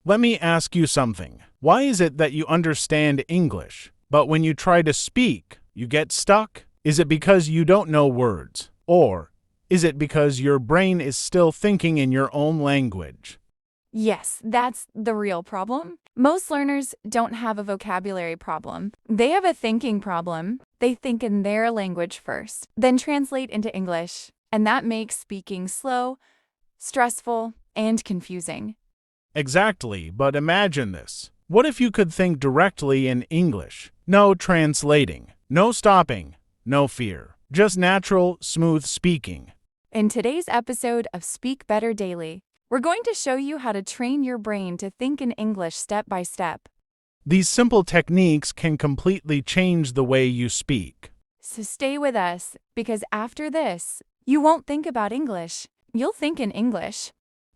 Let me ask you something. Why is it that you understand English, but when you try to speak, you get stuck? Is it because you don't know words? Or is it because your brain is still thinking in your own language? Yes, that's the real problem. Most learners don't have a vocabulary problem. They have a thinking problem. They think in their language first, then translate into English. And that makes speaking slow, stressful, and confusing. Exactly, but imagine this. What if you could think directly in English? No translating, no stopping, no fear. Just natural, smooth speaking. In today's episode of Speak Better Daily, we're going to show you how to train your brain to think in English step by step. These simple techniques can completely change the way you speak. So stay with us, because after this, you won't think about English. You'll think in English.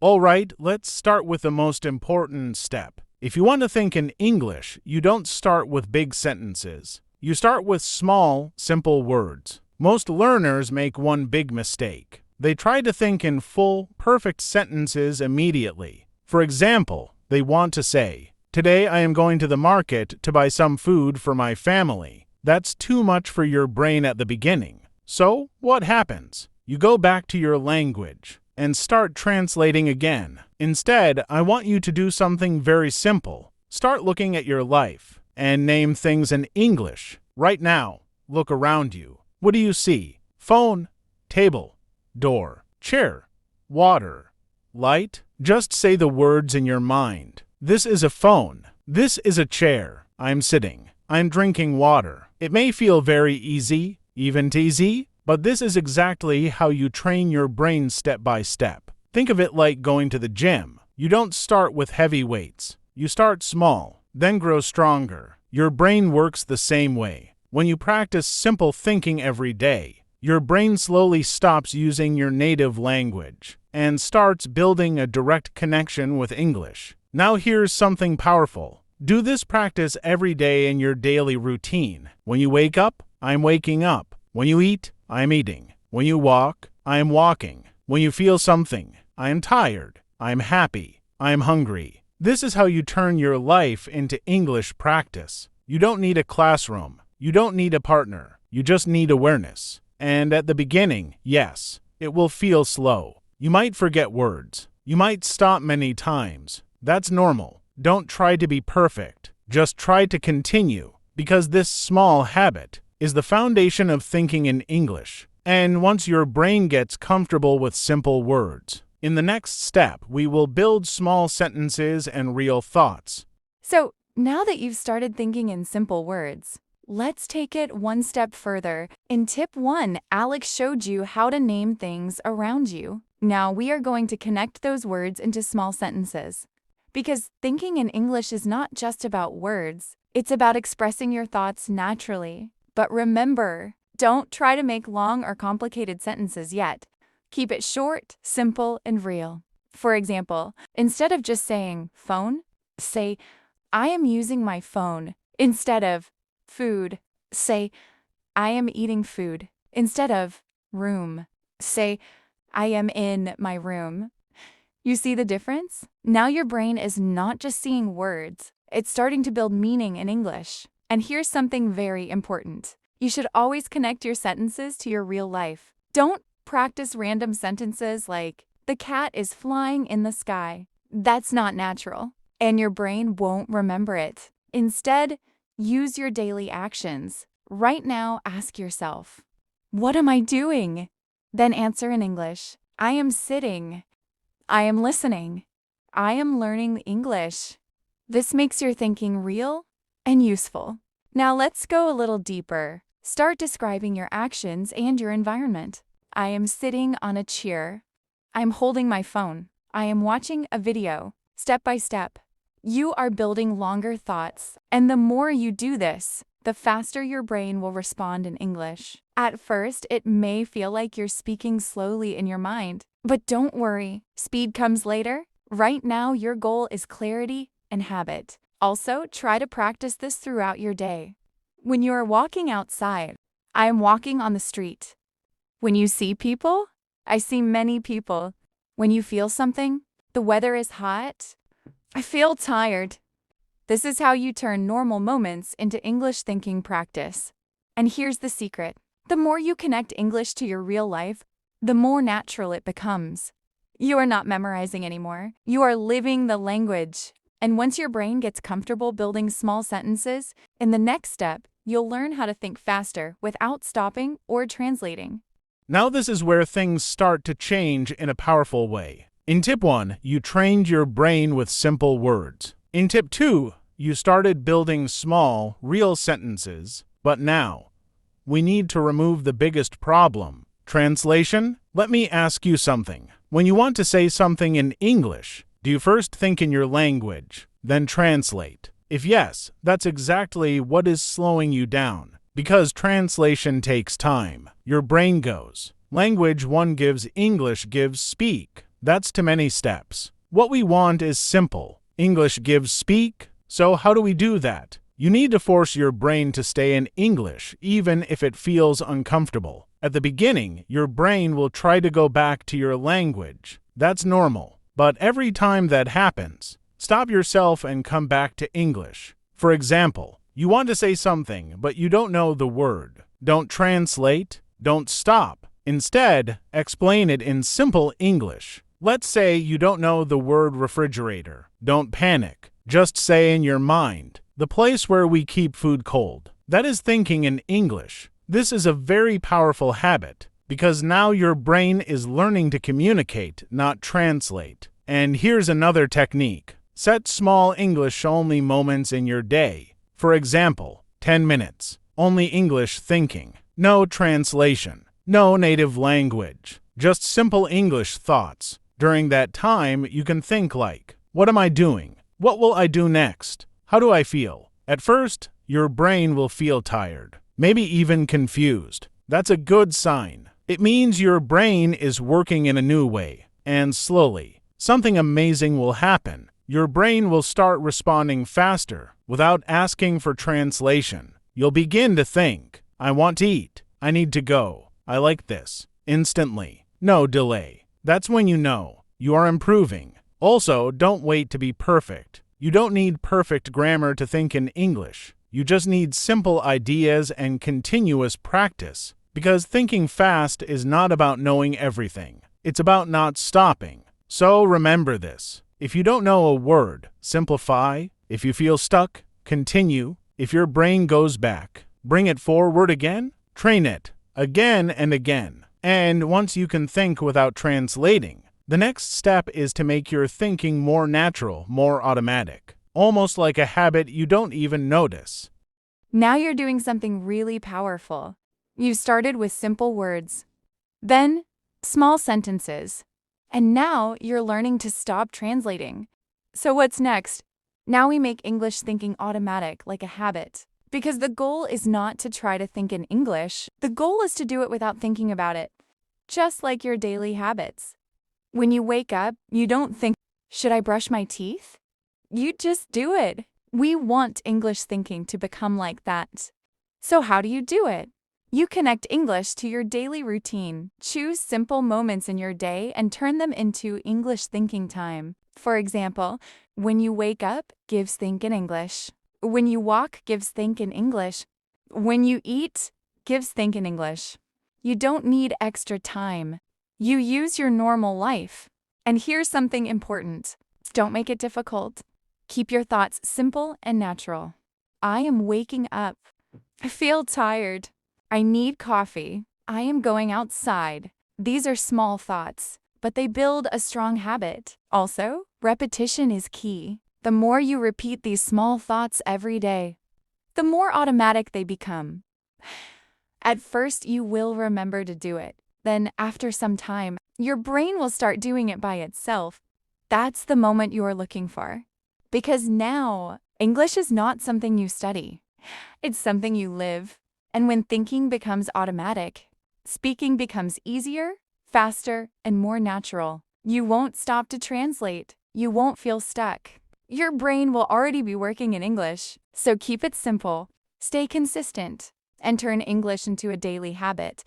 All right, let's start with the most important step. If you want to think in English, you don't start with big sentences. You start with small, simple words. Most learners make one big mistake. They try to think in full, perfect sentences immediately. For example, they want to say, "Today I am going to the market to buy some food for my family." That's too much for your brain at the beginning. So, what happens? You go back to your language and start translating again. Instead, I want you to do something very simple. Start looking at your life and name things in English. Right now, look around you. What do you see? Phone, table, door, chair, water, light? Just say the words in your mind. This is a phone. This is a chair. I'm sitting. I'm drinking water. It may feel very easy, even teasy, but this is exactly how you train your brain step by step. Think of it like going to the gym. You don't start with heavy weights. You start small, then grow stronger. Your brain works the same way. When you practice simple thinking every day, your brain slowly stops using your native language and starts building a direct connection with English. Now here's something powerful. Do this practice every day in your daily routine. When you wake up, I'm waking up. When you eat, I'm eating. When you walk, I am walking. When you feel something, I am tired. I am happy. I am hungry. This is how you turn your life into English practice. You don't need a classroom. You don't need a partner. You just need awareness. And at the beginning, yes, it will feel slow. You might forget words. You might stop many times. That's normal. Don't try to be perfect. Just try to continue, because this small habit is the foundation of thinking in English. And once your brain gets comfortable with simple words, in the next step, we will build small sentences and real thoughts. So, now that you've started thinking in simple words, let's take it one step further. In tip 1, Alex showed you how to name things around you. Now we are going to connect those words into small sentences. Because thinking in English is not just about words, it's about expressing your thoughts naturally. But remember, don't try to make long or complicated sentences yet. Keep it short, simple, and real. For example, instead of just saying phone, say, "I am using my phone." Instead of food, say, "I am eating food." Instead of room, say, "I am in my room." You see the difference? Now your brain is not just seeing words, it's starting to build meaning in English. And here's something very important. You should always connect your sentences to your real life. Don't practice random sentences like, "The cat is flying in the sky." That's not natural, and your brain won't remember it. Instead, use your daily actions. Right now, ask yourself, "What am I doing?" Then answer in English. "I am sitting." "I am listening." "I am learning English." This makes your thinking real and useful. Now let's go a little deeper. Start describing your actions and your environment. I am sitting on a chair. I'm holding my phone. I am watching a video. Step by step. You are building longer thoughts, and the more you do this, the faster your brain will respond in English. At first, it may feel like you're speaking slowly in your mind, but don't worry, speed comes later. Right now, your goal is clarity and habit. Also, try to practice this throughout your day. When you are walking outside, I am walking on the street. When you see people, I see many people. When you feel something, the weather is hot, I feel tired. This is how you turn normal moments into English thinking practice. And here's the secret. The more you connect English to your real life, the more natural it becomes. You are not memorizing anymore. You are living the language. And once your brain gets comfortable building small sentences, in the next step, you'll learn how to think faster without stopping or translating. Now this is where things start to change in a powerful way. In tip 1, you trained your brain with simple words. In tip 2, you started building small, real sentences. But now, we need to remove the biggest problem. Translation? Let me ask you something. When you want to say something in English, do you first think in your language, then translate? If yes, that's exactly what is slowing you down. Because translation takes time. Your brain goes, language 1 gives, English gives, speak. That's too many steps. What we want is simple. English gives, speak. So how do we do that? You need to force your brain to stay in English, even if it feels uncomfortable. At the beginning, your brain will try to go back to your language. That's normal. But every time that happens, stop yourself and come back to English. For example, you want to say something, but you don't know the word. Don't translate. Don't stop. Instead, explain it in simple English. Let's say you don't know the word refrigerator. Don't panic. Just say in your mind, the place where we keep food cold. That is thinking in English. This is a very powerful habit, because now your brain is learning to communicate, not translate. And here's another technique. Set small English-only moments in your day. For example, 10 minutes. Only English thinking. No translation. No native language. Just simple English thoughts. During that time, you can think like, what am I doing? What will I do next? How do I feel? At first, your brain will feel tired, maybe even confused. That's a good sign. It means your brain is working in a new way. And slowly, something amazing will happen. Your brain will start responding faster without asking for translation. You'll begin to think, I want to eat. I need to go. I like this. Instantly. No delay. That's when you know you are improving. Also, don't wait to be perfect. You don't need perfect grammar to think in English. You just need simple ideas and continuous practice. Because thinking fast is not about knowing everything. It's about not stopping. So remember this. If you don't know a word, simplify. If you feel stuck, continue. If your brain goes back, bring it forward again. Train it again and again. And once you can think without translating, the next step is to make your thinking more natural, more automatic. Almost like a habit you don't even notice. Now you're doing something really powerful. You started with simple words, then small sentences, and now you're learning to stop translating. So what's next? Now we make English thinking automatic, like a habit. Because the goal is not to try to think in English, the goal is to do it without thinking about it. Just like your daily habits. When you wake up, you don't think, should I brush my teeth? You just do it. We want English thinking to become like that. So how do you do it? You connect English to your daily routine. Choose simple moments in your day and turn them into English thinking time. For example, when you wake up, gives think in English. When you walk, gives think in English. When you eat, gives think in English. You don't need extra time. You use your normal life. And here's something important. Don't make it difficult. Keep your thoughts simple and natural. I am waking up. I feel tired. I need coffee. I am going outside. These are small thoughts, but they build a strong habit. Also, repetition is key. The more you repeat these small thoughts every day, the more automatic they become. At first, you will remember to do it. Then, after some time, your brain will start doing it by itself. That's the moment you are looking for. Because now, English is not something you study. It's something you live. And when thinking becomes automatic, speaking becomes easier, faster, and more natural. You won't stop to translate. You won't feel stuck. Your brain will already be working in English. So keep it simple, stay consistent, and turn English into a daily habit.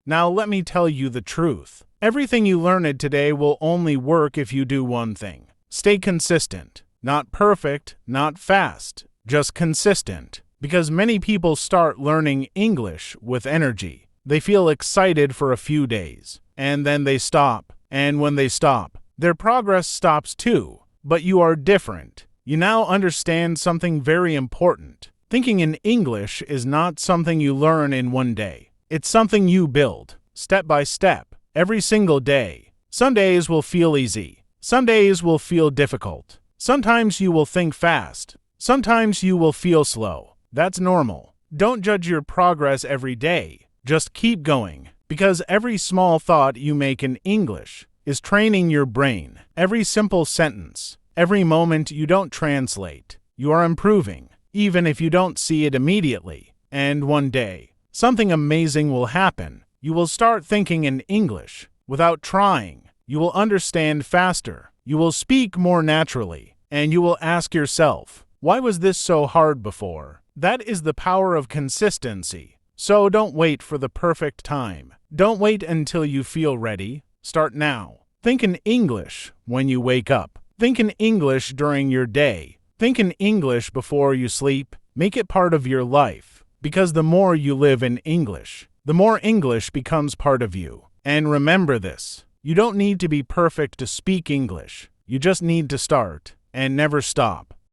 Now let me tell you the truth. Everything you learned today will only work if you do one thing. Stay consistent. Not perfect, not fast, just consistent. Because many people start learning English with energy. They feel excited for a few days, and then they stop. And when they stop, their progress stops too. But you are different. You now understand something very important. Thinking in English is not something you learn in one day. It's something you build, step by step, every single day. Some days will feel easy. Some days will feel difficult. Sometimes you will think fast. Sometimes you will feel slow. That's normal. Don't judge your progress every day. Just keep going, because every small thought you make in English is training your brain. Every simple sentence, every moment you don't translate, you are improving, even if you don't see it immediately. And one day, something amazing will happen. You will start thinking in English without trying. You will understand faster. You will speak more naturally. And you will ask yourself, why was this so hard before? That is the power of consistency. So don't wait for the perfect time. Don't wait until you feel ready. Start now. Think in English when you wake up. Think in English during your day. Think in English before you sleep. Make it part of your life. Because the more you live in English, the more English becomes part of you. And remember this. You don't need to be perfect to speak English. You just need to start and never stop.